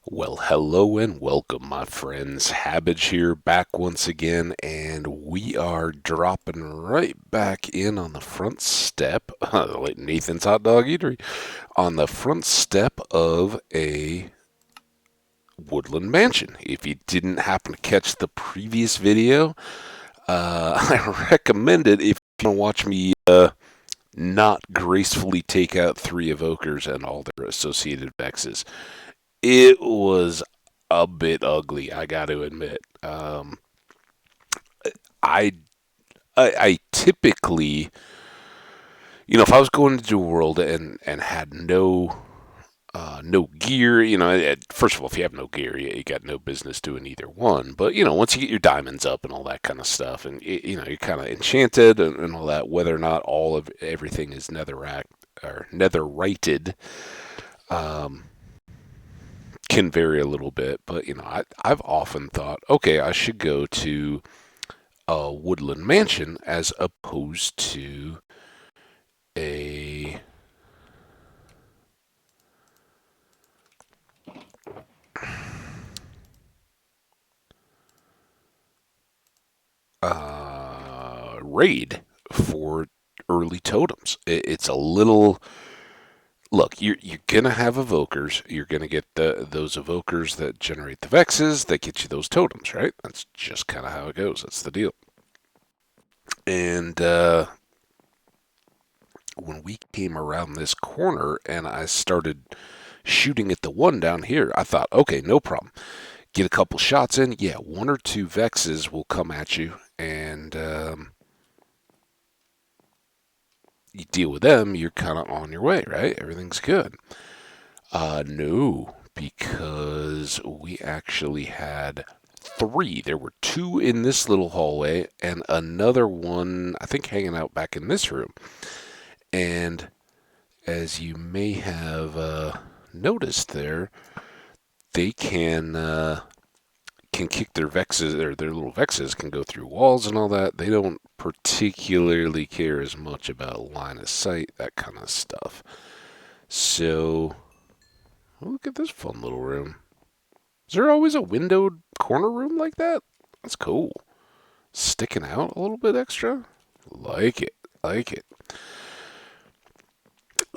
Well, hello and welcome, my friends. Hambbage here, back once again, and we are dropping right back in on the front step, like Nathan's Hot Dog Eatery, on the front step of a Woodland mansion. If you didn't happen to catch the previous video, I recommend it if you want to watch me not gracefully take out three Evokers and all their associated vexes. It was a bit ugly, I got to admit. I, I typically, if I was going into a world and had no gear, first of all, if you have no gear, you got no business doing either one. But once you get your diamonds up and all that kind of stuff, and you're kind of enchanted and all that, whether or not all of everything is netherrighted, um, can vary a little bit, but I've often thought, okay, I should go to a woodland mansion as opposed to a raid for early totems. It's a little look. You're gonna have evokers. You're gonna get those evokers that generate the vexes that get you those totems, right? That's just kind of how it goes. That's the deal. And when we came around this corner and I started shooting at the one down here, I thought, okay, no problem. Get a couple shots in. Yeah, one or two vexes will come at you, and you deal with them. You're kind of on your way, right? Everything's good. No, because we actually had three. There were two in this little hallway, and another one, I think, hanging out back in this room. And as you may have noticed there, they can kick their vexes, or their little vexes can go through walls and all that. They don't particularly care as much about line of sight, that kind of stuff. So, look at this fun little room. Is there always a windowed corner room like that? That's cool. Sticking out a little bit extra? Like it. Like it.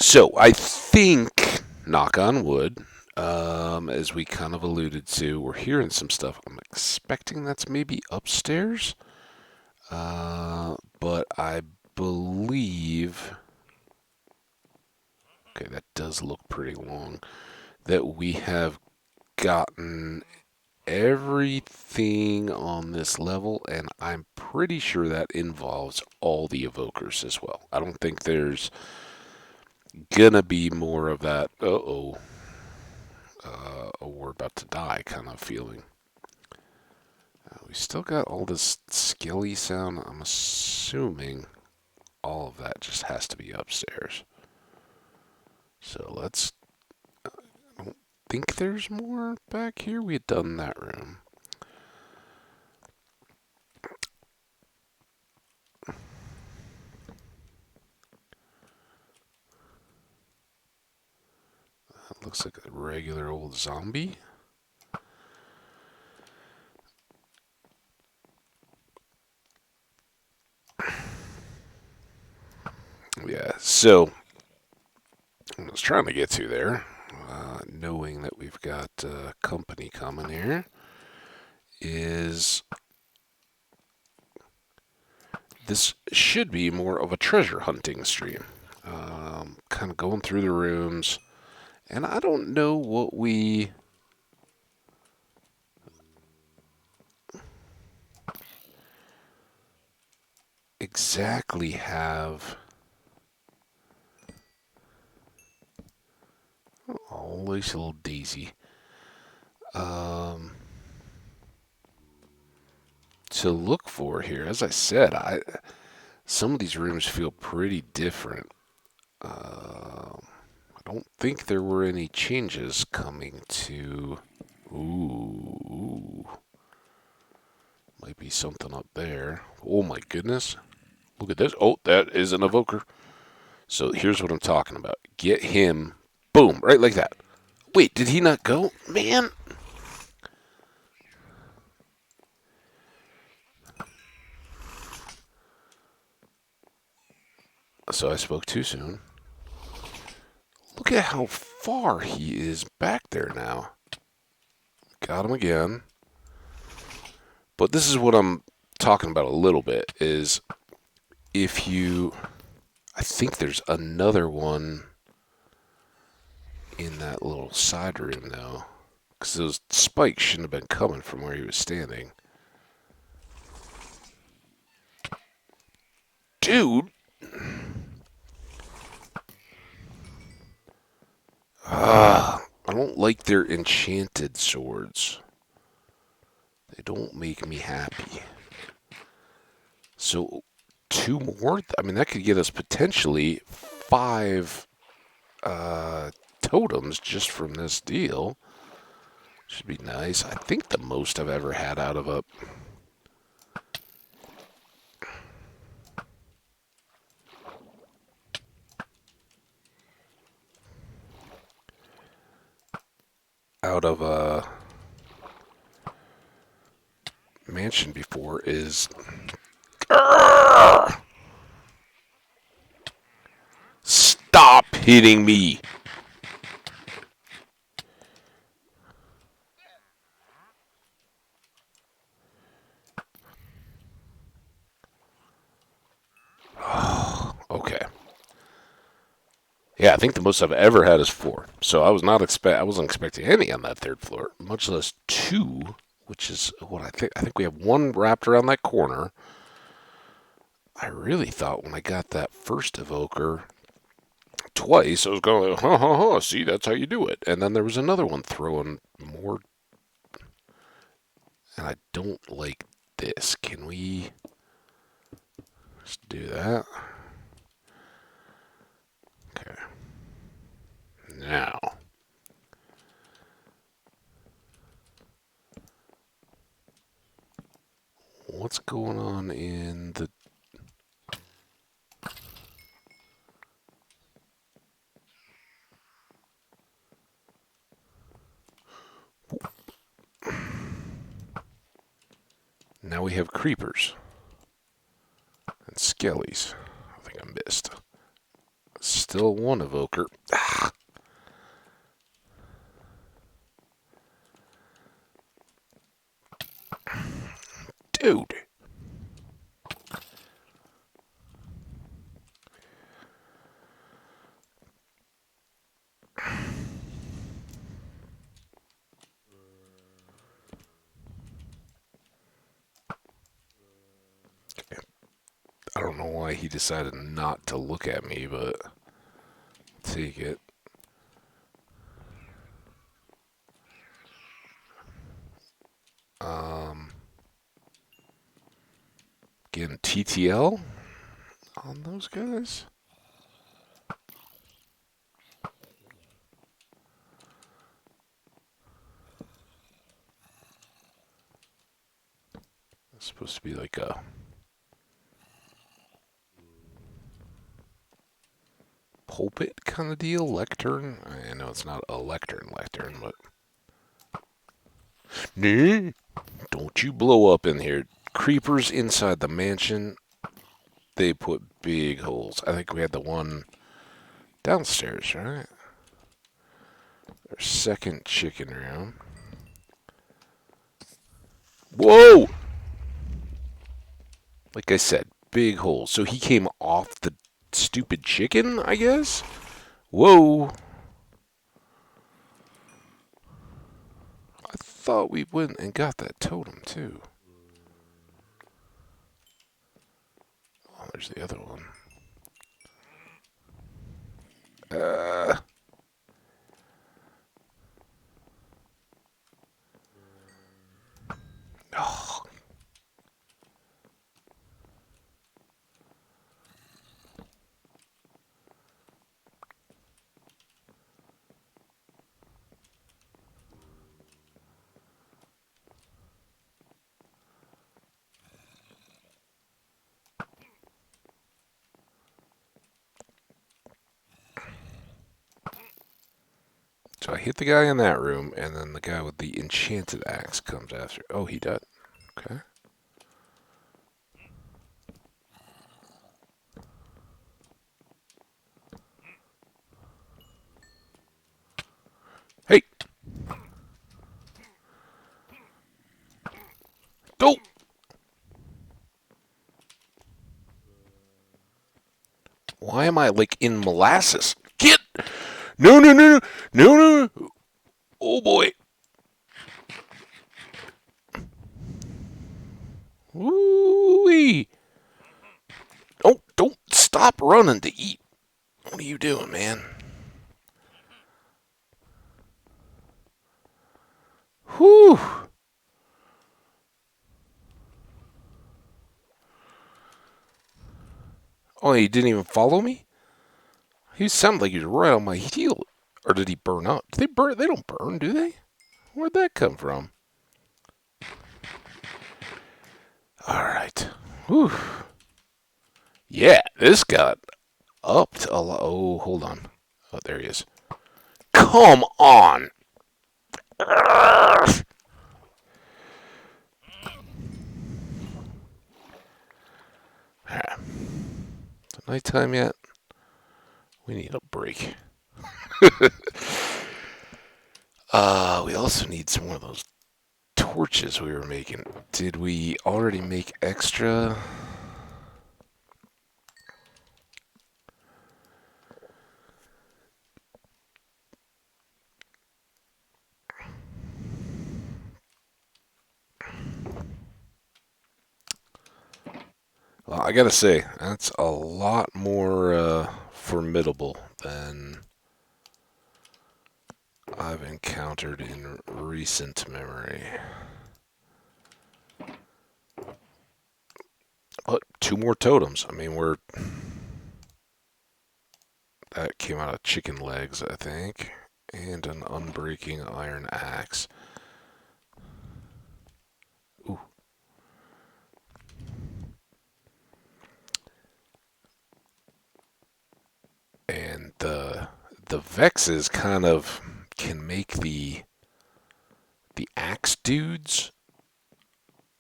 So, I think, knock on wood, as we kind of alluded to, we're hearing some stuff. I'm expecting that's maybe upstairs. But I believe, okay, that does look pretty long, that we have gotten everything on this level, and I'm pretty sure that involves all the evokers as well. I don't think there's gonna be more of that, we're about to die kind of feeling. We still got all this skelly sound. I'm assuming all of that just has to be upstairs. So let's. I don't think there's more back here. We had done that room. That looks like a regular old zombie. Yeah, so I was trying to get to there, knowing that we've got company coming here, is this should be more of a treasure hunting stream. Kind of going through the rooms, and I don't know what we exactly have. Oh, nice little daisy. Um, to look for here, as I said, some of these rooms feel pretty different. I don't think there were any changes coming to. Ooh, might be something up there. Oh my goodness. Look at this. Oh, that is an evoker. So here's what I'm talking about. Get him. Boom. Right like that. Wait, did he not go? Man. So I spoke too soon. Look at how far he is back there now. Got him again. But this is what I'm talking about a little bit, is if you... I think there's another one in that little side room, though. Because those spikes shouldn't have been coming from where he was standing. Dude! I don't like their enchanted swords. They don't make me happy. So, 2 more? I mean, that could get us potentially 5 totems just from this deal. Should be nice. I think the most I've ever had out of a... out of a mansion before is... Stop hitting me! Okay. Yeah, I think the most I've ever had is 4. So I wasn't expecting any on that 3rd floor, much less 2, which is what I think. I think we have 1 wrapped around that corner. I really thought when I got that first evoker twice, I was going, ha ha ha, see, that's how you do it. And then there was another one throwing more. And I don't like this. Can we just do that? Okay. Now. What's going on in the... Now we have creepers. And skellies. I think I missed. Still 1 evoker. Ah. Dude. I don't know why he decided not to look at me, but I'll take it. Getting TTL on those guys. It's supposed to be like a pulpit kind of deal, lectern. I know it's not a lectern, but nah, don't you blow up in here. Creepers inside the mansion. They put big holes. I think we had the one downstairs, right? Our 2nd chicken room. Whoa! Like I said, big holes. So he came off the stupid chicken, I guess? Whoa! I thought we went and got that totem, too. Oh, there's the other one. Oh. So I hit the guy in that room, and then the guy with the enchanted axe comes after. Oh, he died. Okay. Why am I like in molasses? Get! No, no, no, no, no, no. Oh boy. Woo-wee. Oh, don't stop running to eat. What are you doing, man? Whew. Oh, he didn't even follow me? He sounded like he was right on my heel. Or did he burn up? Do they burn? They don't burn, do they? Where'd that come from? All right. Whew. Yeah, this got upped a lot. Oh, hold on. Oh, there he is. Come on! Is it nighttime yet? We need a break. We also need some more of those torches we were making. Did we already make extra? Well, I gotta say, that's a lot more formidable than I've encountered in recent memory. But 2 more totems. I mean, that came out of chicken legs, I think, and an unbreaking iron axe. Ooh. And the Vexes kind of can make the axe dudes.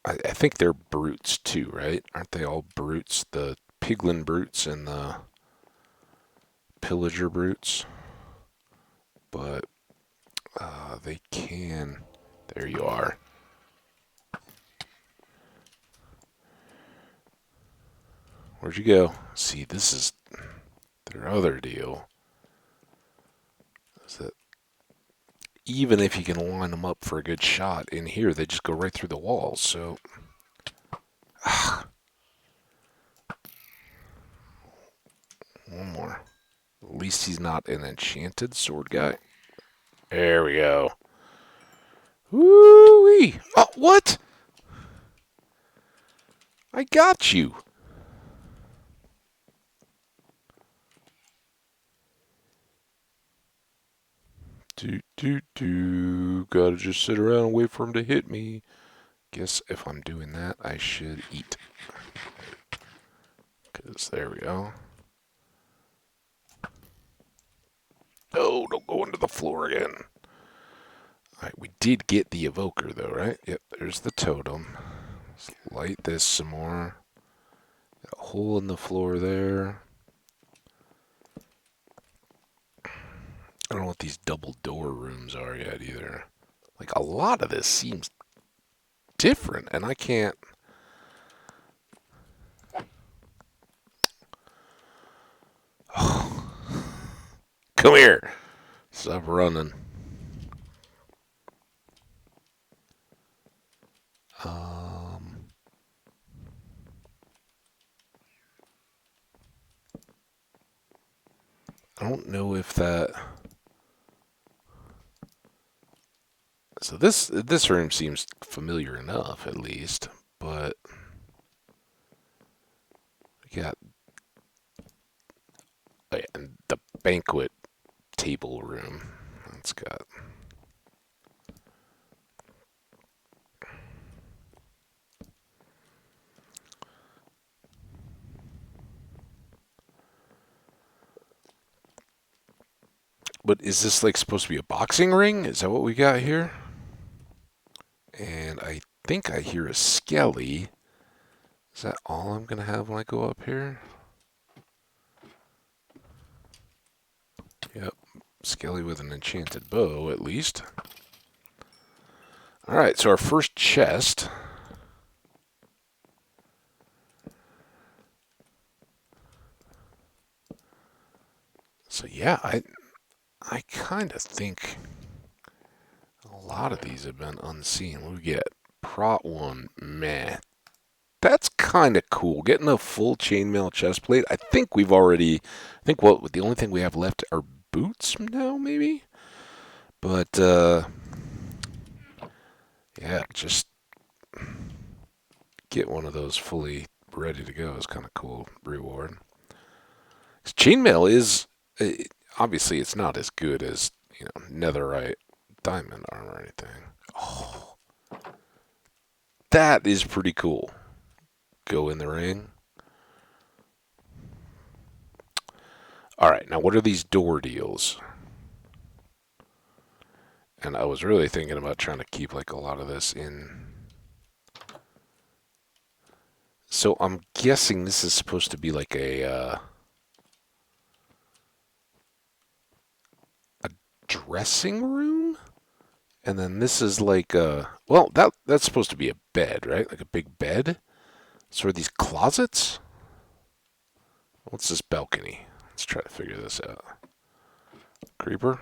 I think they're brutes too, right? Aren't they all brutes? The piglin brutes and the pillager brutes. But they can. There you are. Where'd you go? See, this is their other deal. Is that even if you can line them up for a good shot in here, they just go right through the walls. So, one more. At least he's not an enchanted sword guy. There we go. Woo-wee! Oh, what? I got you. Gotta just sit around and wait for him to hit me. Guess if I'm doing that, I should eat. Because there we go. Oh, don't go into the floor again. Alright, we did get the evoker though, right? Yep, there's the totem. Let's light this some more. Got a hole in the floor there. I don't know what these double door rooms are yet either. Like, a lot of this seems different, and I can't... Oh. Come here! Stop running. I don't know if that... So this room seems familiar enough, at least, but we got and the banquet table room. That's got. But is this like supposed to be a boxing ring? Is that what we got here? And I think I hear a skelly. Is that all I'm gonna have when I go up here? Yep, skelly with an enchanted bow, at least. Alright, so our first chest. So yeah, I kind of think a lot of these have been unseen. What do we get? Prot 1, meh. That's kind of cool. Getting a full chainmail chest plate. I think we've already. I think what the only thing we have left are boots now, maybe. But yeah, just get one of those fully ready to go is kind of cool reward. Chainmail is obviously it's not as good as netherite diamond armor or anything. Oh, that is pretty cool. Go in the ring. All right, now what are these door deals? And I was really thinking about trying to keep like a lot of this in. So I'm guessing this is supposed to be like a dressing room, and then this is like a well that's supposed to be a bed, right? Like a big bed. So are these closets? What's this balcony? Let's try to figure this out. Creeper.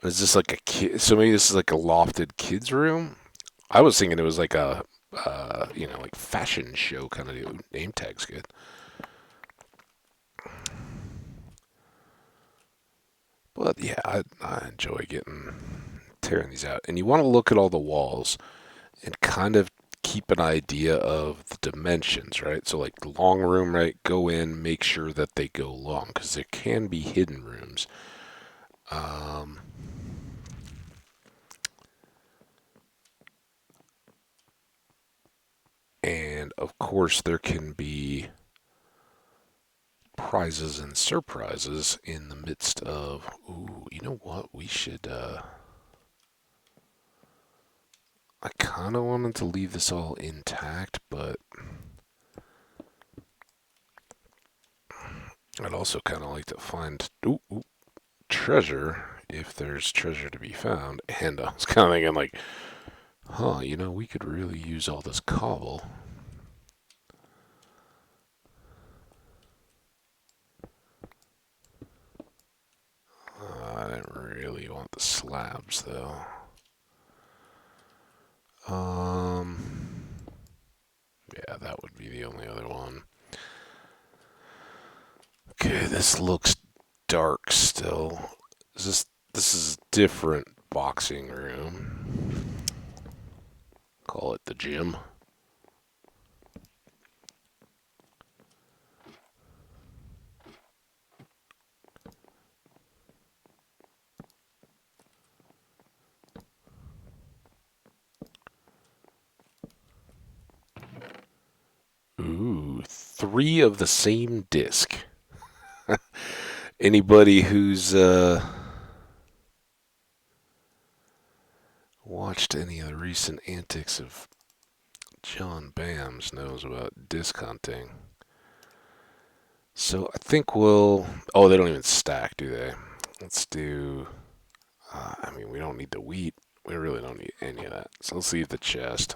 Is this like a kid? So maybe this is like a lofted kids room. I was thinking it was like a like fashion show kind of deal. Name tag's good. But yeah, I enjoy tearing these out. And you want to look at all the walls and kind of keep an idea of the dimensions, right? So like the long room, right? Go in, make sure that they go long because there can be hidden rooms. Um, and of course, there can be prizes and surprises in the midst of. Ooh, you know what? We should. I kind of wanted to leave this all intact, but I'd also kind of like to find treasure if there's treasure to be found. And I was kind of thinking, like, we could really use all this cobble. I didn't really want the slabs, though. Yeah, that would be the only other one. Okay, this looks dark still. This is a different boxing room. Call it the gym. Ooh, three of the same disc. Anybody who's watched any of the recent antics of John Bams knows about disc hunting. So I think we'll. Oh, they don't even stack, do they? Let's do. We don't need the wheat. We really don't need any of that. So let's leave the chest.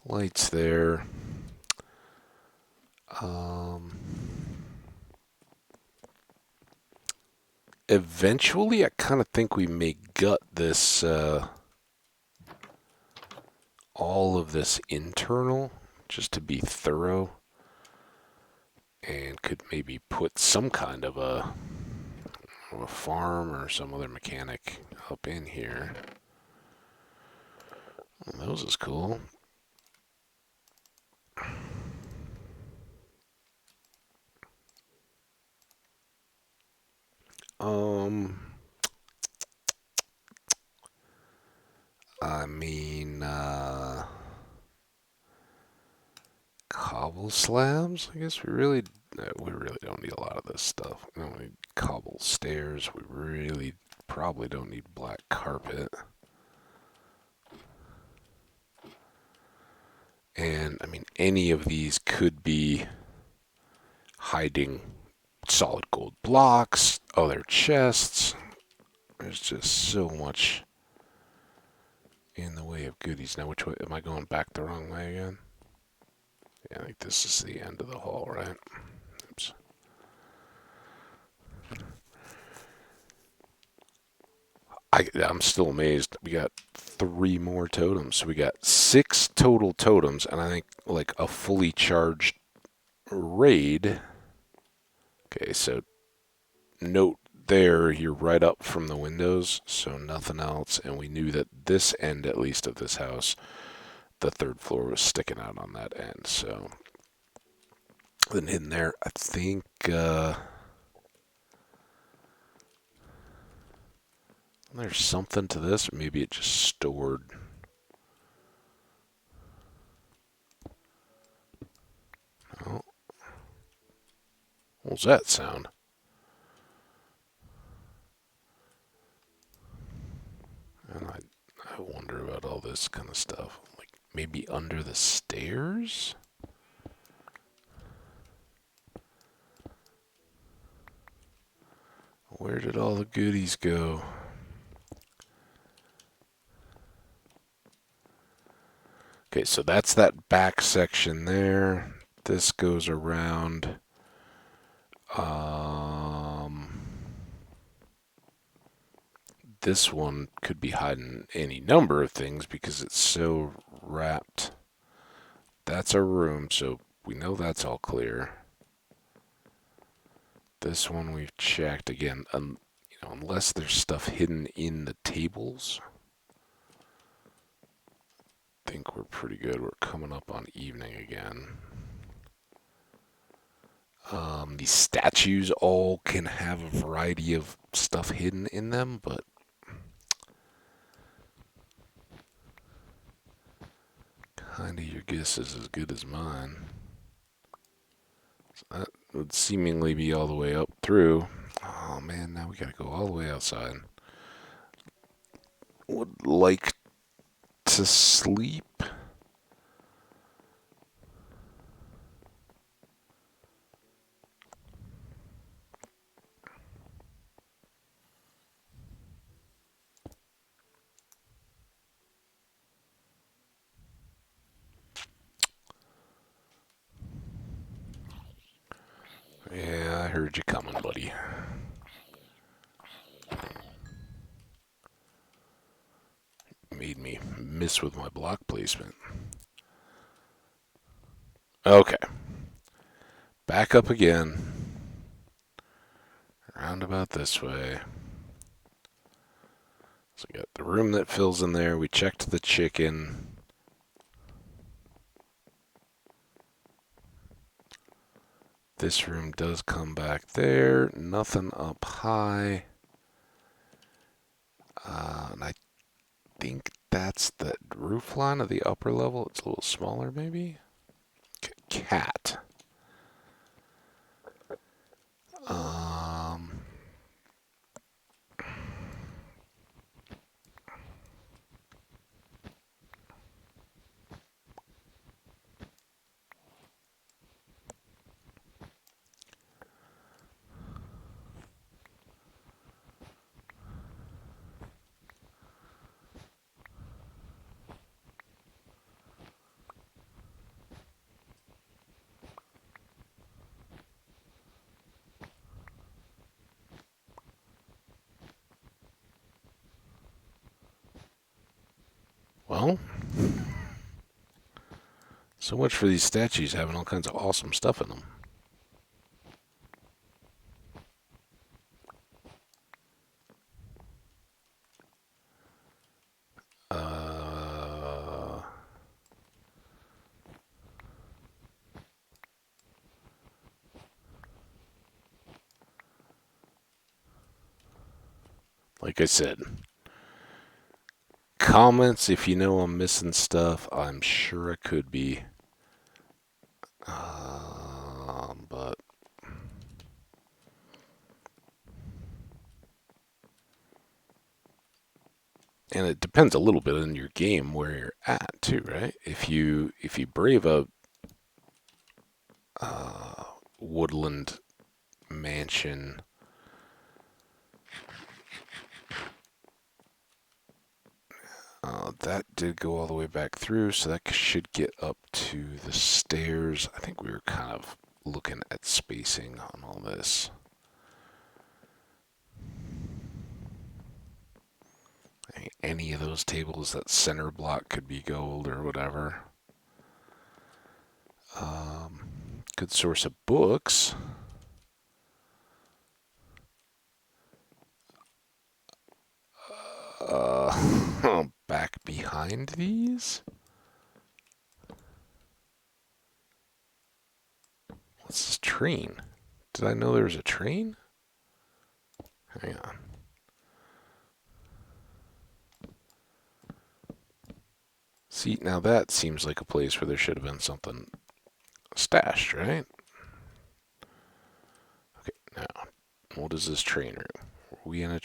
Lights there. Um, Eventually, I kind of think we may gut this. All of this internal, just to be thorough, and could maybe put some kind of a farm or some other mechanic up in here. Well, those is cool. Um, I mean, cobble slabs. I guess we really don't need a lot of this stuff. We don't need cobble stairs. We really probably don't need black carpet. And I mean, any of these could be hiding solid gold blocks, other chests. There's just so much in the way of goodies. Now, which way am I going back the wrong way again? Yeah, I think this is the end of the hall, right? Oops. I'm still amazed. We got 3 more totems. So we got 6 total totems, and I think like a fully charged raid. Okay, so note there, you're right up from the windows, so nothing else. And we knew that this end, at least of this house, the third floor was sticking out on that end. So then in there, I think there's something to this, or maybe it just stored. Oh, what was that sound? And I wonder about all this kind of stuff. Like maybe under the stairs? Where did all the goodies go? Okay, so that's that back section there. This goes around. This one could be hiding any number of things because it's so wrapped. That's a room, so we know that's all clear. This one we've checked again, unless there's stuff hidden in the tables. I think we're pretty good. We're coming up on evening again. These statues all can have a variety of stuff hidden in them, but kind of your guess is as good as mine. So that would seemingly be all the way up through. Oh man, now we gotta go all the way outside. Would like to sleep. Yeah, I heard you coming, buddy. Made me miss with my block placement. Okay. Back up again. Round about this way. So we got the room that fills in there. We checked the chicken. This room does come back there. Nothing up high. And I think that's the roof line of the upper level. It's a little smaller, maybe? Cat. Well, so much for these statues having all kinds of awesome stuff in them. Like I said, comments if you know I'm missing stuff. I'm sure I could be. But and it depends a little bit on your game where you're at too, right? If you brave a woodland mansion, that did go all the way back through, so that should get up to the stairs. I think we were kind of looking at spacing on all this. any of those tables. That center block could be gold or whatever. Good source of books. Back behind these? What's this train? Did I know there was a train? Hang on. See, now that seems like a place where there should have been something stashed, right? Okay, now, what is this train room? Are we in a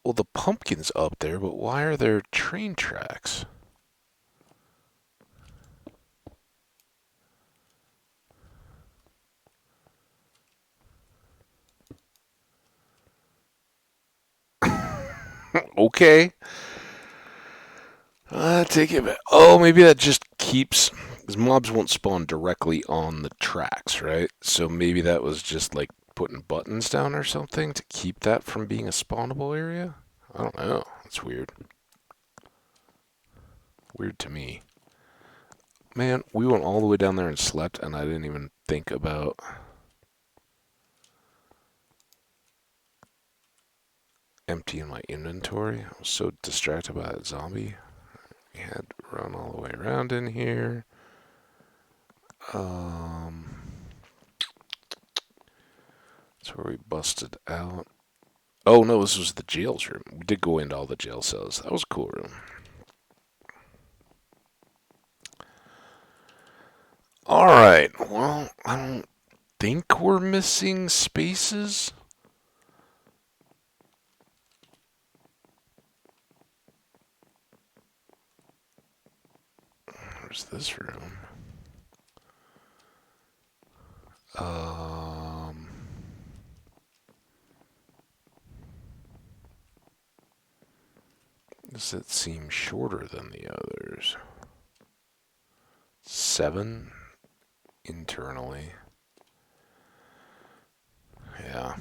Well, the pumpkin's up there, but why are there train tracks? Okay. Take it back. Oh, maybe that just keeps. Because mobs won't spawn directly on the tracks, right? So maybe that was just like putting buttons down or something to keep that from being a spawnable area? I don't know. That's weird. Weird to me. Man, we went all the way down there and slept, and I didn't even think about emptying my inventory. I was so distracted by that zombie. We had to run all the way around in here. That's where we busted out. Oh no, this was the jail's room. We did go into all the jail cells. That was a cool room. Alright, well, I don't think we're missing spaces. Where's this room? Does it seem shorter than the others? 7 internally. Yeah.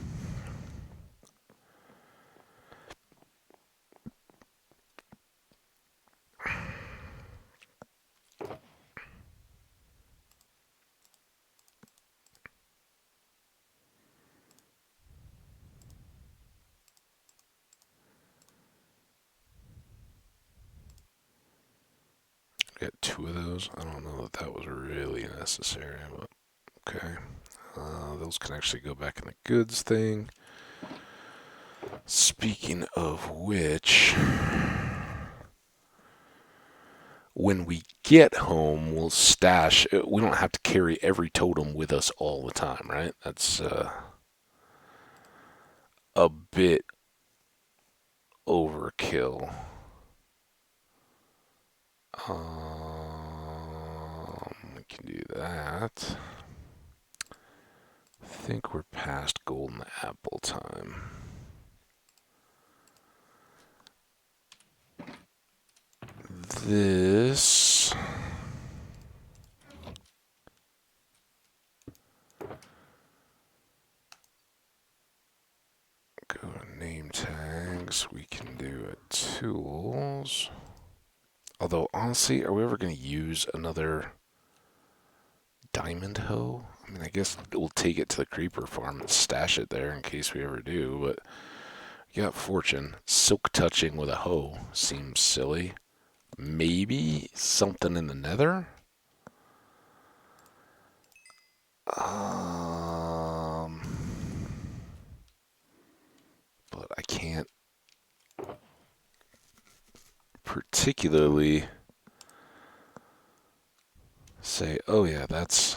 Got 2 of those. I don't know that that was really necessary, but okay. Those can actually go back in the goods thing. Speaking of which, when we get home, we'll stash. We don't have to carry every totem with us all the time, right? That's a bit overkill. We can do that. I think we're past golden apple time. This go to name tags. We can do a tools. Although honestly, are we ever going to use another diamond hoe? I mean, I guess we'll take it to the creeper farm and stash it there in case we ever do, but you got fortune. Silk touching with a hoe seems silly. Maybe something in the nether? But I can't particularly say, oh yeah, that's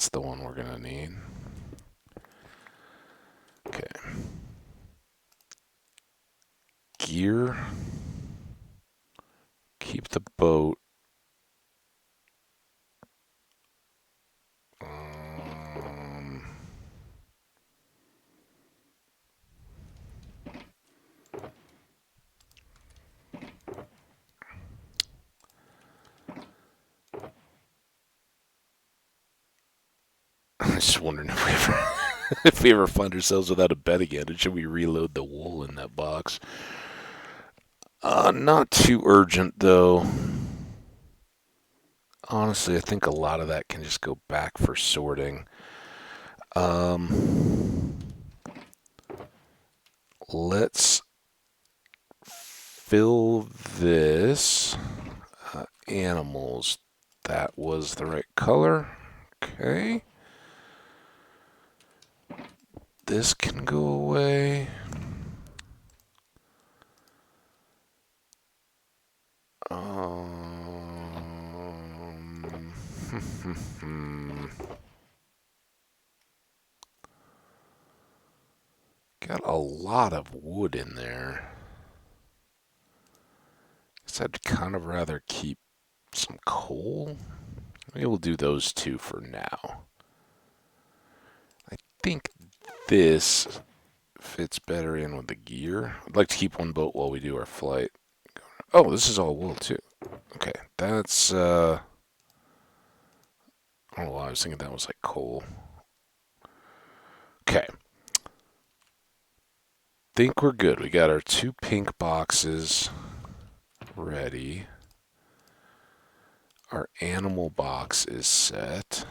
the one we're gonna need. Okay. Gear. Keep the boat. I'm just wondering if we ever If we ever find ourselves without a bed again, should we reload the wool in that box? Not too urgent though. Honestly, I think a lot of that can just go back for sorting. Let's fill this. Animals. That was the right color. Okay. This can go away. Got a lot of wood in there. Guess I'd kind of rather keep some coal. Maybe we'll do those two for now. I think this fits better in with the gear. I'd like to keep one boat while we do our flight. Oh, this is all wool too. Okay, that's I don't know why I was thinking that was like coal. Okay. Think we're good. We got our 2 pink boxes ready. Our animal box is set.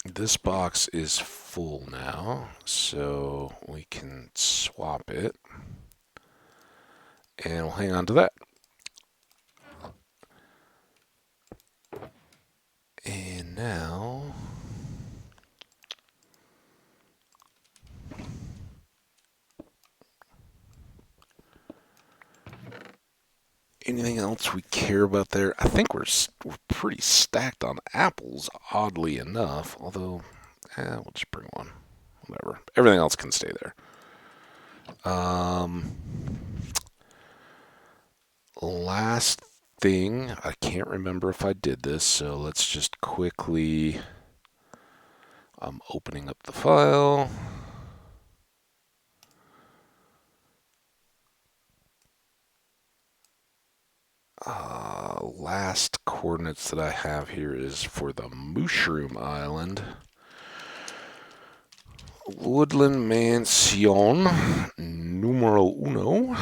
This box is full now, so we can swap it. And we'll hang on to that. And now... anything else we care about there? I think we're pretty stacked on apples, oddly enough. Although, we'll just bring one. Whatever. Everything else can stay there. Last thing, I can't remember if I did this, so let's just quickly... I'm opening up the file. Last coordinates that I have here is for the Mushroom Island. Woodland Mansion numero uno.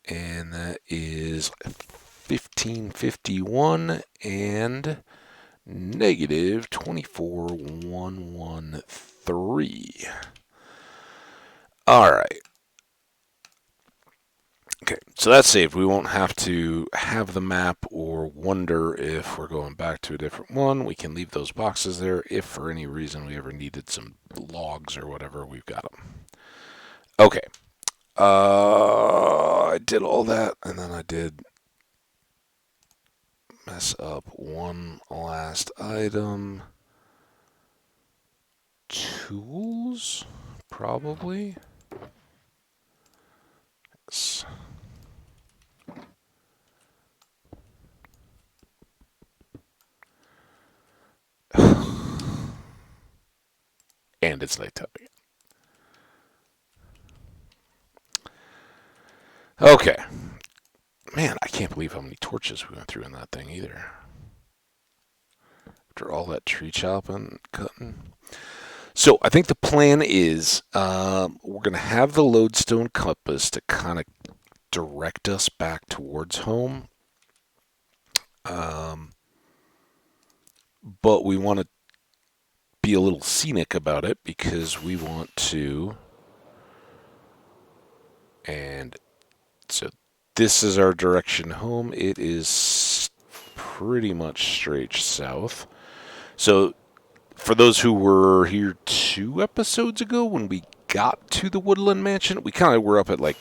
And that is 1551 and negative 24113. All right. Okay, so that's saved. We won't have to have the map or wonder if we're going back to a different one. We can leave those boxes there. If for any reason we ever needed some logs or whatever, we've got them. Okay. I did all that, and then I did mess up one last item. Tools, probably. Yes. And it's nighttime again. Okay. Man, I can't believe how many torches we went through in that thing either. After all that tree chopping, cutting. So I think the plan is we're going to have the lodestone compass to kind of direct us back towards home. But we want to be a little scenic about it because we want to... and so this is our direction home. It is pretty much straight south. So for those who were here 2 episodes ago when we got to the Woodland Mansion, we kind of were up at like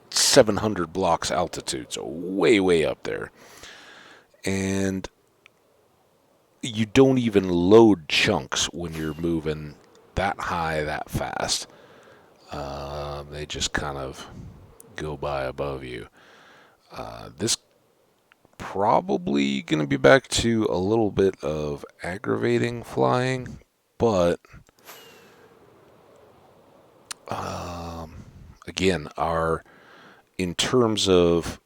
700 blocks altitude, so way, way up there. And you don't even load chunks when you're moving that high, that fast. They just kind of go by above you. This probably going to be back to a little bit of aggravating flying, but again, in terms of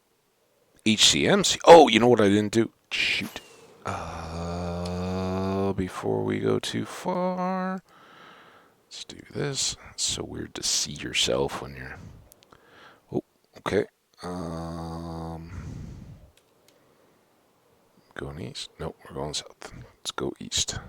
HCMC, oh, you know what I didn't do? Shoot. Before we go too far, let's do this. It's so weird to see yourself when you're. Oh, okay. Um, Going east. Nope, we're going south. Let's go east.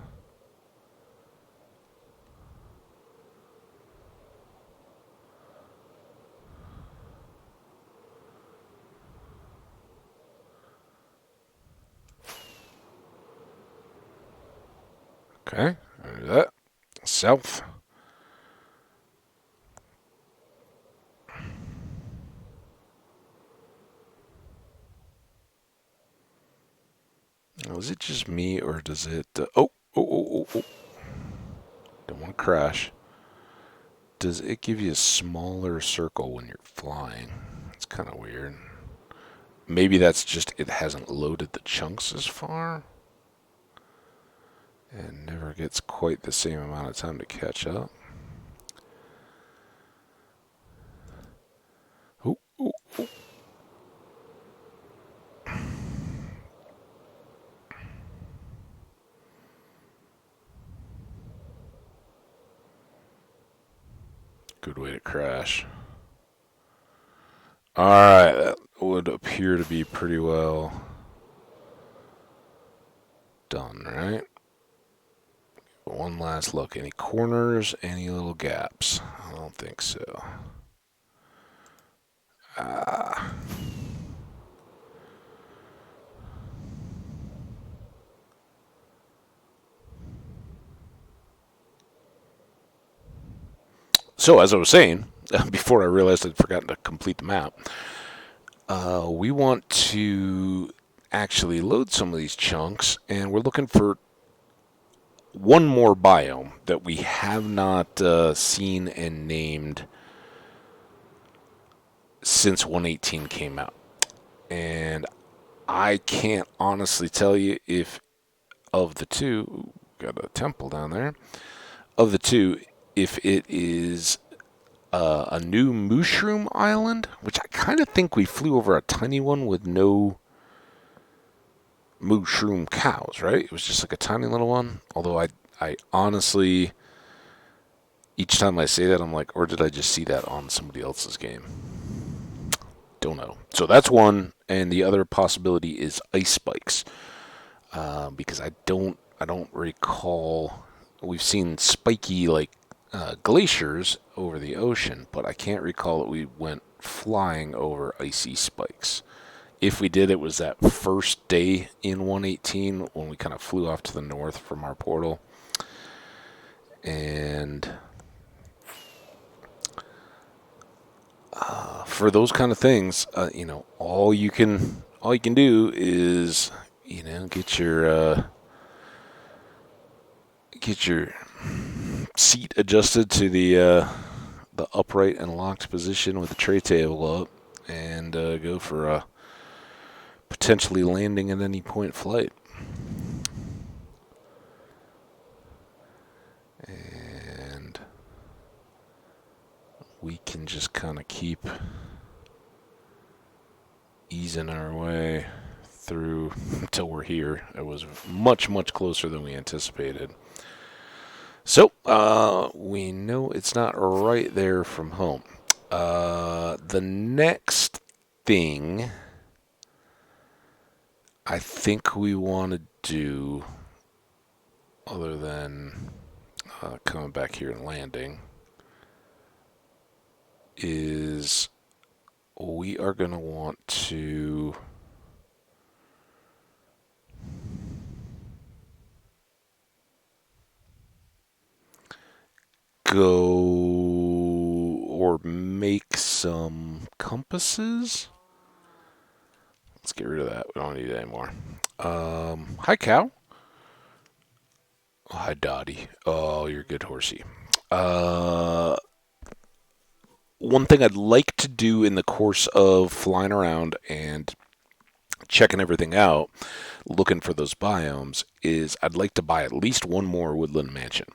Okay, do that. South. Now, is it just me, or does it... oh. Don't want to crash. Does it give you a smaller circle when you're flying? It's kind of weird. Maybe that's just it hasn't loaded the chunks as far and never gets quite the same amount of time to catch up. Ooh, ooh, ooh. Good way to crash. Alright, that would appear to be pretty well done, right? One last look. Any corners, any little gaps? I don't think so. Ah. So, as I was saying, before I realized I'd forgotten to complete the map, we want to actually load some of these chunks, and we're looking for one more biome that we have not seen and named since 118 came out. And I can't honestly tell you if of the two, got a temple down there, of the two, if it is a new mushroom island, which I kind of think we flew over a tiny one with no mushroom cows, right? It was just like a tiny little one. Although I honestly, each time I say that, I'm like, or did I just see that on somebody else's game? Don't know. So that's one, and the other possibility is ice spikes, because I don't recall. We've seen spiky like glaciers over the ocean, but I can't recall that we went flying over icy spikes. If we did, it was that first day in 118 when we kind of flew off to the north from our portal. And for those kind of things, all you can do is get your seat adjusted to the upright and locked position with the tray table up, and go for a potentially landing at any point flight. And we can just kind of keep easing our way through until we're here. It was much, much closer than we anticipated. So, we know it's not right there from home. The next thing I think we want to do, other than coming back here and landing, is we are going to want to go or make some compasses. Let's get rid of that. We don't need it anymore. Hi, cow. Oh, hi, Dottie. Oh, you're a good horsey. One thing I'd like to do in the course of flying around and checking everything out, looking for those biomes, is I'd like to buy at least one more Woodland Mansion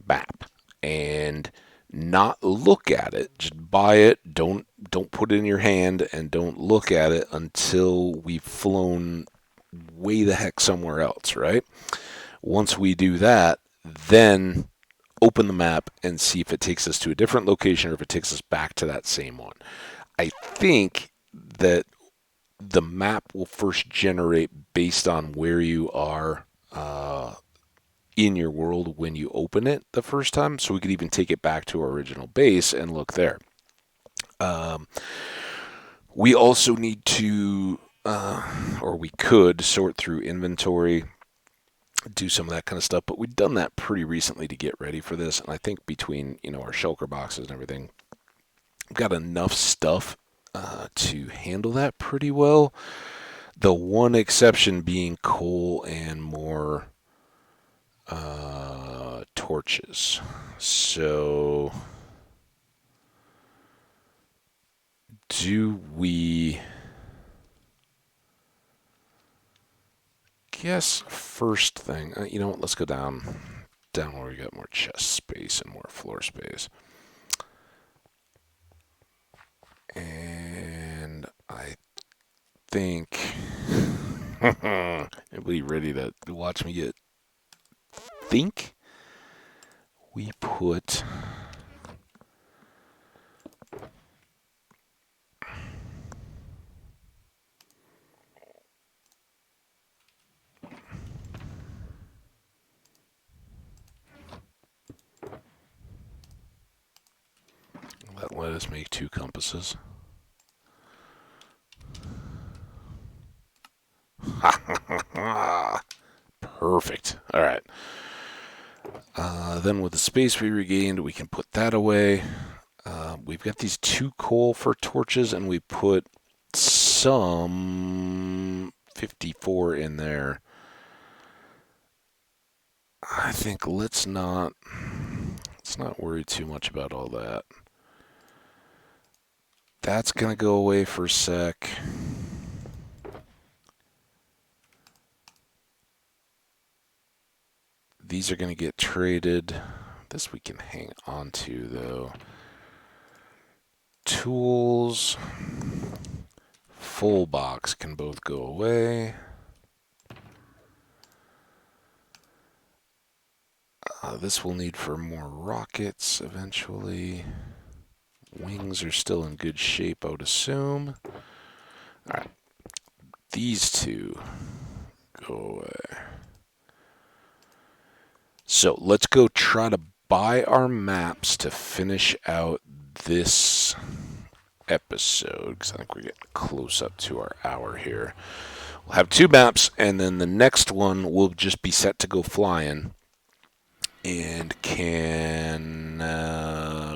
map and not look at it. Just buy it. Don't put it in your hand and don't look at it until we've flown way the heck somewhere else, right? Once we do that, then open the map and see if it takes us to a different location or if it takes us back to that same one. I think that the map will first generate based on where you are in your world when you open it the first time, so we could even take it back to our original base and look there. We also need to, or we could, sort through inventory, do some of that kind of stuff, but we've done that pretty recently to get ready for this, and I think between, our shulker boxes and everything, we've got enough stuff to handle that pretty well. The one exception being coal and more torches. So, do we... guess first thing, you know what, let's go down where we got more chest space and more floor space. And I think everybody ready to watch me get think we put let us make 2 compasses. Perfect. All right. Then with the space we regained, we can put that away. We've got these 2 coal for torches, and we put some 54 in there. I think let's not worry too much about all that. That's going to go away for a sec. These are going to get traded. This we can hang on to, though. Tools, full box can both go away. This we'll need for more rockets eventually. Wings are still in good shape, I would assume. Alright. These 2 go away. So let's go try to buy our maps to finish out this episode, because I think we're getting close up to our hour here. We'll have 2 maps, and then the next one will just be set to go flying. And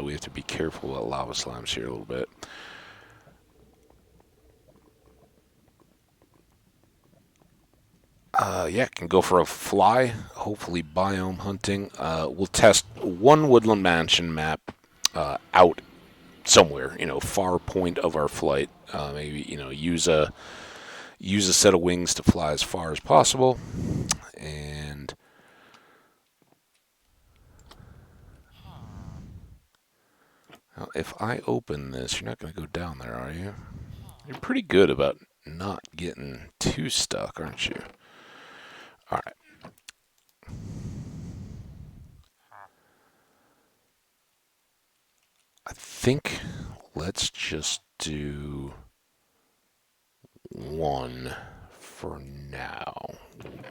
we have to be careful about lava slimes here a little bit. Yeah, can go for a fly, hopefully biome hunting. We'll test one Woodland Mansion map out somewhere, far point of our flight. Maybe, use a set of wings to fly as far as possible. And now, if I open this, you're not going to go down there, are you? You're pretty good about not getting too stuck, aren't you? All right. I think let's just do 1 for now.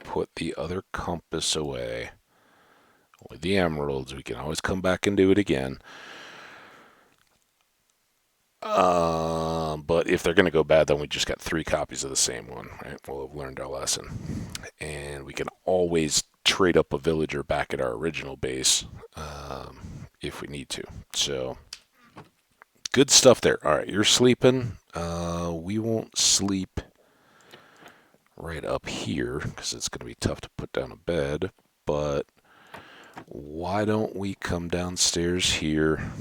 Put the other compass away. With the emeralds, we can always come back and do it again. But if they're going to go bad, then we just got 3 copies of the same one, right? We'll have learned our lesson. And we can always trade up a villager back at our original base if we need to. So, good stuff there. All right, you're sleeping. We won't sleep right up here because it's going to be tough to put down a bed. But why don't we come downstairs here?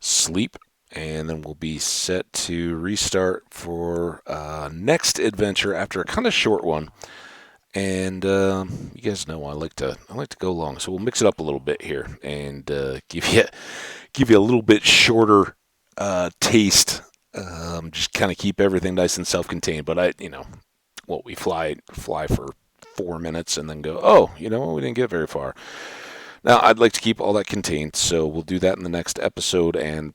Sleep, and then we'll be set to restart for next adventure after a kind of short one. And you guys know I like to go long, so we'll mix it up a little bit here and give you a little bit shorter taste Just kind of keep everything nice and self-contained. But we fly for 4 minutes and then go, oh, we didn't get very far. Now, I'd like to keep all that contained, so we'll do that in the next episode and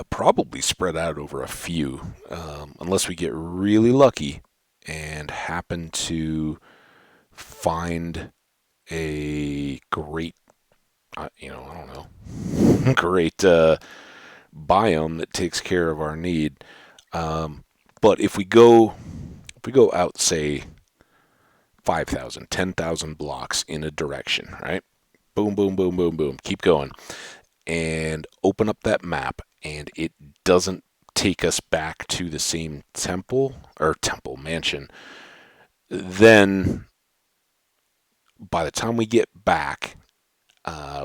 probably spread out over a few, unless we get really lucky and happen to find a great, I don't know, great biome that takes care of our need. But if we go out, say 5,000, 10,000 blocks in a direction, right? Boom, boom, boom, boom, boom. Keep going and open up that map, and it doesn't take us back to the same temple mansion. Then by the time we get back,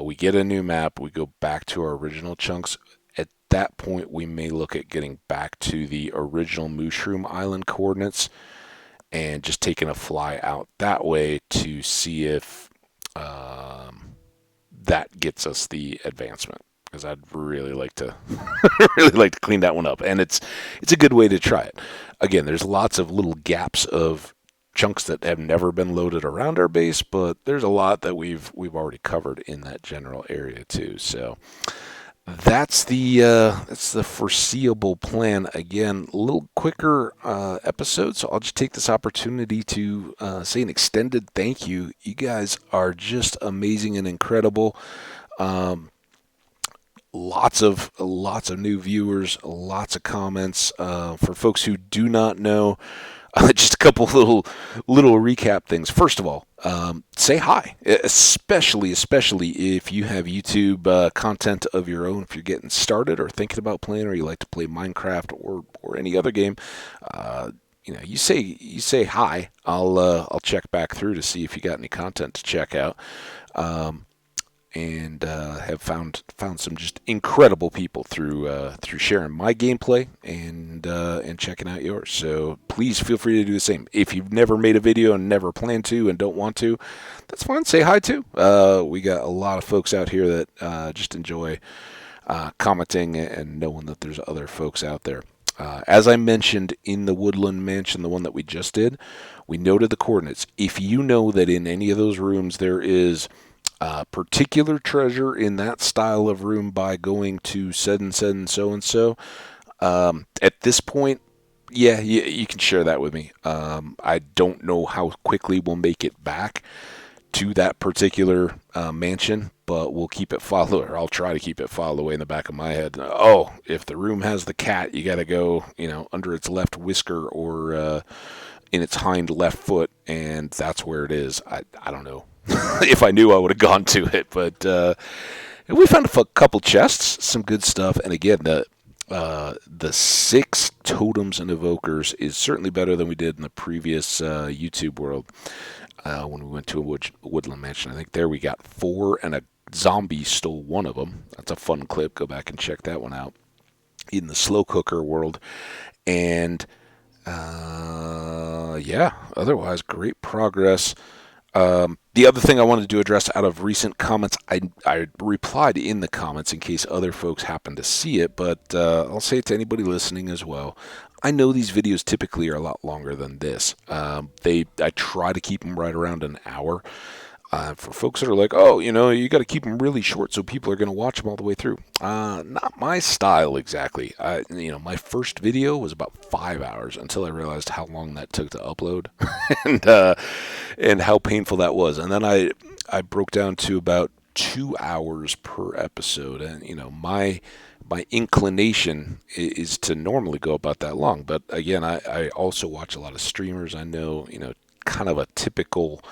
we get a new map. We go back to our original chunks. At that point, we may look at getting back to the original Mushroom Island coordinates and just taking a fly out that way to see if that gets us the advancement. Because I'd really like to, really like to clean that one up, and it's a good way to try it. Again, there's lots of little gaps of chunks that have never been loaded around our base, but there's a lot that we've already covered in that general area too. So that's the foreseeable plan. Again, a little quicker episode, so I'll just take this opportunity to say an extended thank you. You guys are just amazing and incredible. Um, lots of new viewers, lots of comments. For folks who do not know, just a couple little recap things. First of all, say hi, especially if you have YouTube content of your own. If you're getting started or thinking about playing, or you like to play Minecraft or any other game, you say hi. I'll check back through to see if you got any content to check out. Um, and have found some just incredible people through sharing my gameplay and checking out yours. So please feel free to do the same. If you've never made a video and never plan to and don't want to, that's fine. Say hi too. We got a lot of folks out here that just enjoy commenting and knowing that there's other folks out there. As I mentioned in the Woodland Mansion, the one that we just did, we noted the coordinates. If you know that in any of those rooms there is particular treasure in that style of room by going to said and so and so. At this point, yeah, you can share that with me. I don't know how quickly we'll make it back to that particular mansion, but we'll keep it filed, or I'll try to keep it filed away in the back of my head. Oh, if the room has the cat, you got to go, under its left whisker or in its hind left foot, and that's where it is. I don't know. If I knew, I would have gone to it. But we found a couple chests, some good stuff. And again, the 6 totems and evokers is certainly better than we did in the previous YouTube world when we went to a Woodland Mansion. I think there we got 4, and a zombie stole one of them. That's a fun clip. Go back and check that one out. In the slow cooker world. And yeah, otherwise, great progress. The other thing I wanted to address out of recent comments, I replied in the comments in case other folks happen to see it, but I'll say it to anybody listening as well. I know these videos typically are a lot longer than this. I try to keep them right around an hour. For folks that are like, oh, you got to keep them really short so people are going to watch them all the way through. Not my style exactly. My first video was about 5 hours until I realized how long that took to upload and how painful that was. And then I broke down to about 2 hours per episode. And, my inclination is to normally go about that long. But again, I also watch a lot of streamers. I know, kind of a typical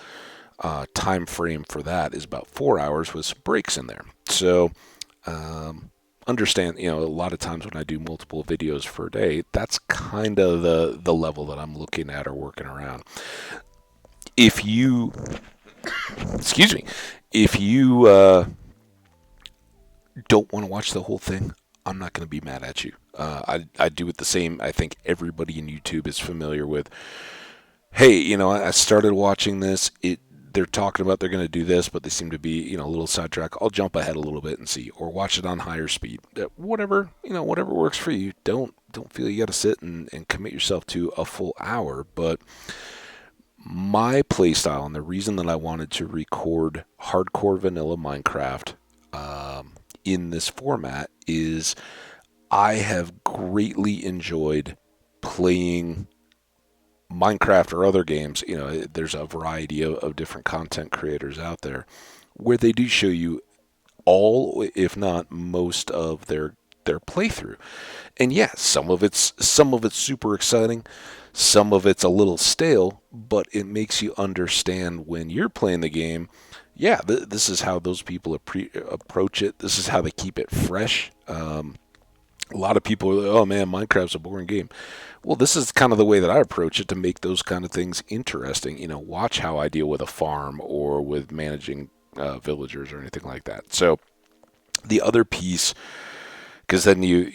time frame for that is about 4 hours with some breaks in there. So understand, a lot of times when I do multiple videos for a day, that's kind of the level that I'm looking at or working around. If you, excuse me, if you don't want to watch the whole thing, I'm not going to be mad at you. I do it the same. I think everybody in YouTube is familiar with, hey, I started watching this. They're talking about they're going to do this, but they seem to be, a little sidetracked. I'll jump ahead a little bit and see, or watch it on higher speed. Whatever works for you. Don't don't feel you got to sit and commit yourself to a full hour. But my playstyle and the reason that I wanted to record hardcore vanilla Minecraft in this format is I have greatly enjoyed playing Minecraft or other games. There's a variety of different content creators out there where they do show you all, if not most, of their playthrough. And yeah, some of it's super exciting, some of it's a little stale, but it makes you understand when you're playing the game. Yeah, this is how those people approach it. This is how they keep it fresh. A lot of people are like, oh man, Minecraft's a boring game. Well, this is kind of the way that I approach it to make those kind of things interesting. Watch how I deal with a farm or with managing villagers or anything like that. So the other piece, because then you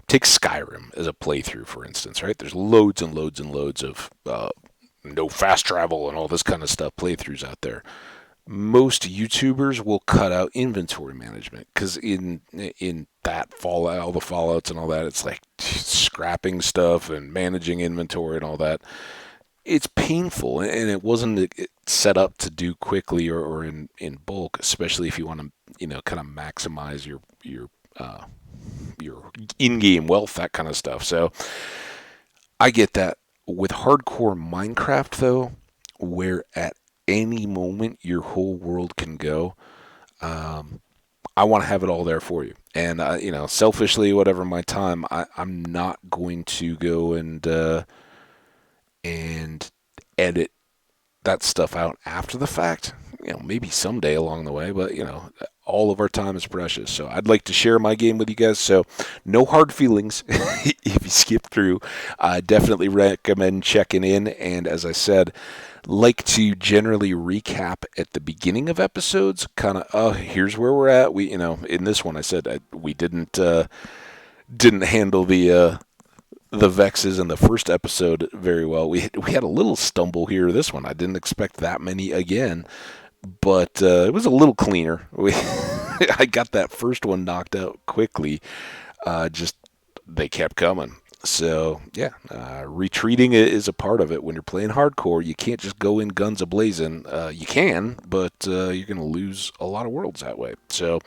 take Skyrim as a playthrough, for instance, right? There's loads and loads and loads of no fast travel and all this kind of stuff playthroughs out there. Most YouTubers will cut out inventory management because in that Fallout, all the Fallouts and all that, it's like scrapping stuff and managing inventory and all that. It's painful, and it wasn't set up to do quickly or in bulk, especially if you want to kind of maximize your in-game wealth, that kind of stuff. So I get that. With hardcore Minecraft, though, where at any moment your whole world can go, I want to have it all there for you. And selfishly, whatever my time, I'm not going to go and edit that stuff out after the fact. Maybe someday along the way, but all of our time is precious. So I'd like to share my game with you guys. So no hard feelings if you skip through. I definitely recommend checking in. And as I said, like to generally recap at the beginning of episodes, kind of, oh, here's where we're at. We, in this one, I said we didn't handle the Vexes in the first episode very well. We had a little stumble here. This one, I didn't expect that many again, but it was a little cleaner. I got that first one knocked out quickly. Just they kept coming. So yeah, retreating is a part of it. When you're playing hardcore, you can't just go in guns a-blazing. You can, but you're going to lose a lot of worlds that way. So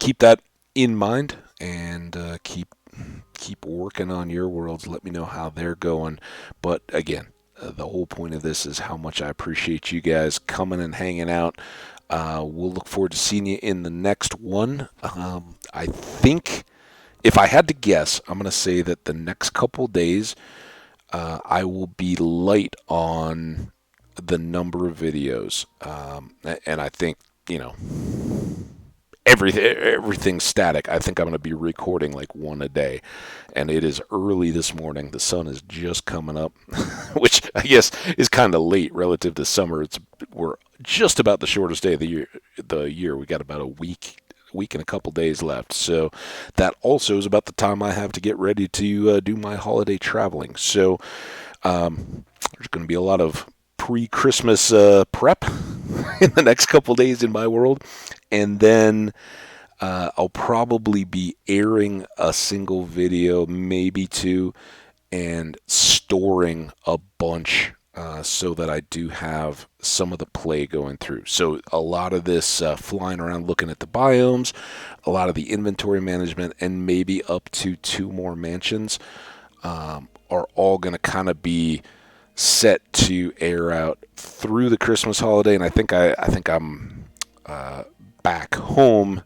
keep that in mind and keep working on your worlds. Let me know how they're going. But again, the whole point of this is how much I appreciate you guys coming and hanging out. We'll look forward to seeing you in the next one. I think, if I had to guess, I'm going to say that the next couple days I will be light on the number of videos. And I think, everything's static. I think I'm going to be recording like one a day, and it is early this morning. The sun is just coming up, which I guess is kind of late relative to summer. We're just about the shortest day of the year. We got about a week and a couple days left, so that also is about the time I have to get ready to do my holiday traveling. So there's going to be a lot of pre-Christmas prep in the next couple days in my world. And then I'll probably be airing a single video, maybe two, and storing a bunch so that I do have some of the play going through. So a lot of this flying around looking at the biomes, a lot of the inventory management, and maybe up to 2 more mansions are all going to kind of be set to air out through the Christmas holiday. And I think I'm back home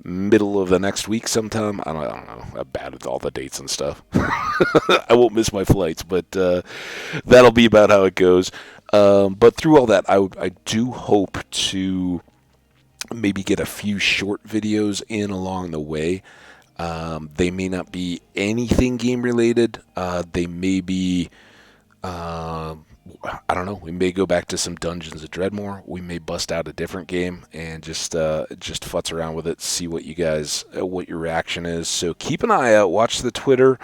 middle of the next week sometime. I don't know. I'm bad at all the dates and stuff. I won't miss my flights, but that'll be about how it goes. But through all that, I do hope to maybe get a few short videos in along the way. They may not be anything game related. They may be I don't know. We may go back to some Dungeons of Dreadmore. We may bust out a different game and just futz around with it, see what you guys, what your reaction is. So keep an eye out. Watch the Twitter.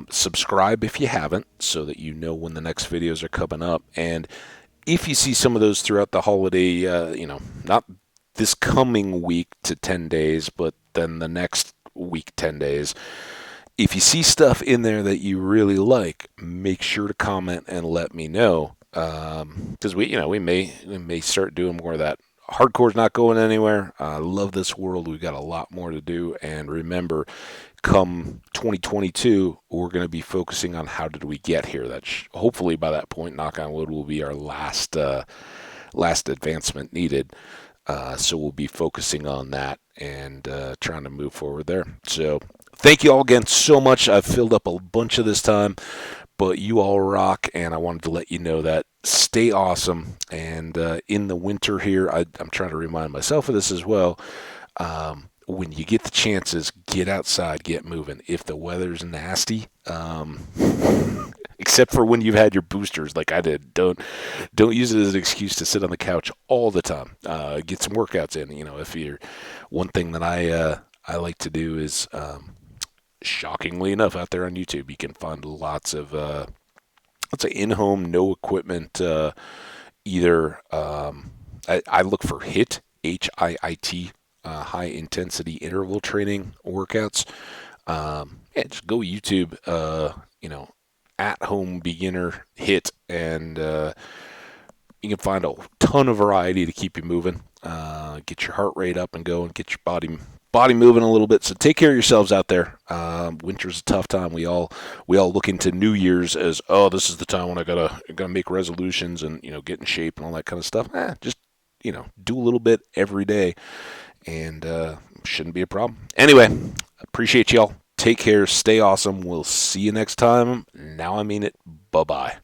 Subscribe if you haven't, so that you know when the next videos are coming up. And if you see some of those throughout the holiday, not this coming week to 10 days, but then the next week, 10 days. If you see stuff in there that you really like, make sure to comment and let me know. Because we may start doing more of that. Hardcore's not going anywhere. I love this world. We've got a lot more to do. And remember, come 2022, we're going to be focusing on how did we get here. Hopefully by that point, knock on wood, will be our last advancement needed. So we'll be focusing on that and trying to move forward there. So thank you all again so much. I've filled up a bunch of this time, but you all rock, and I wanted to let you know that. Stay awesome. And in the winter here, I'm trying to remind myself of this as well. When you get the chances, get outside, get moving. If the weather's nasty, except for when you've had your boosters like I did, don't use it as an excuse to sit on the couch all the time. Get some workouts in. If you're one thing that I like to do is, shockingly enough, out there on YouTube, you can find lots of let's say in-home, no equipment. Either I look for HIIT, high intensity interval training workouts. Just go YouTube, at home beginner hit, and you can find a ton of variety to keep you moving. Get your heart rate up and going, get your body moving a little bit. So take care of yourselves out there. Winter's a tough time. We all look into New Year's as, oh, this is the time when I gotta make resolutions and get in shape and all that kind of stuff. Just do a little bit every day, and shouldn't be a problem. Anyway, appreciate y'all. Take care. Stay awesome. We'll see you next time. Now I mean it. Bye bye.